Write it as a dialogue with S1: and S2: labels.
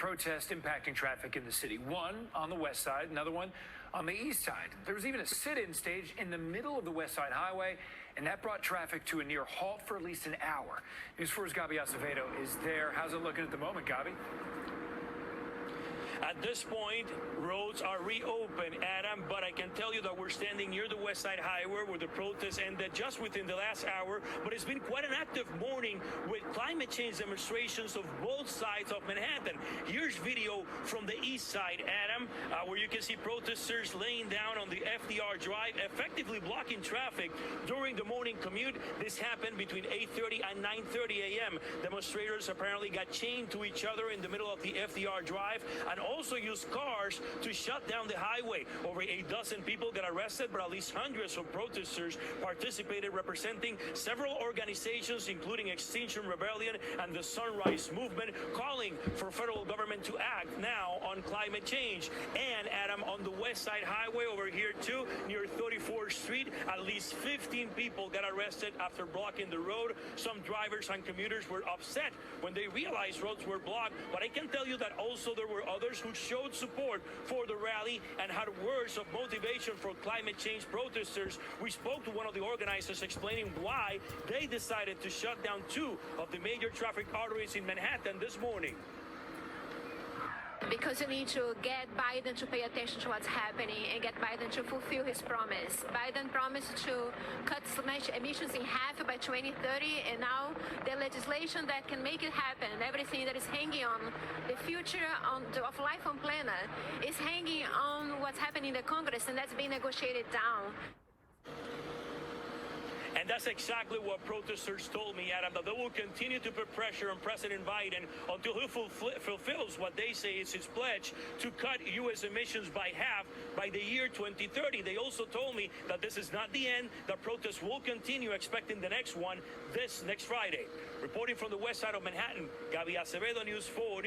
S1: protests impacting traffic in the city. One on the west side, another one on the east side. There was even a sit-in stage in the middle of the West Side Highway, and that brought traffic to a near halt for at least an hour. News 4's Gabi Acevedo is there. How's it looking at the moment, Gabi?
S2: At this point, roads are reopened, Adam, but I can tell you that we're standing near the West Side Highway where the protests ended just within the last hour. But it's been quite an active morning with climate change demonstrations of both sides of Manhattan. Here's video from the east side, Adam, where you can see protesters laying down on the FDR Drive, effectively blocking traffic during the morning commute. This happened between 8:30 and 9:30 a.m. Demonstrators apparently got chained to each other in the middle of the FDR Drive and also used cars to shut down the highway. Over a dozen people got arrested, but at least hundreds of protesters participated, representing several organizations, including Extinction Rebellion and the Sunrise Movement, calling for federal government to act now on climate change. And Adam, on the West Side Highway over here too, near 34th Street, at least 15 people got arrested after blocking the road. Some drivers and commuters were upset when they realized roads were blocked, but I can tell you that also there were others who showed support for the rally and had words of motivation for climate change protesters. We spoke to one of the organizers explaining why they decided to shut down two of the major traffic arteries in Manhattan this morning.
S3: Because you need to get Biden to pay attention to what's happening and get Biden to fulfill his promise. Biden promised to cut emissions in half by 2030, and now the legislation that can make it happen, everything that is hanging on the future of life on planet, is hanging on what's happening in the Congress, and that's being negotiated down.
S2: And that's exactly what protesters told me, Adam, that they will continue to put pressure on President Biden until he fulfills what they say is his pledge to cut U.S. emissions by half by the year 2030. They also told me that this is not the end, that protests will continue, expecting the next one this next Friday. Reporting from the west side of Manhattan, Gabi Acevedo, News 4.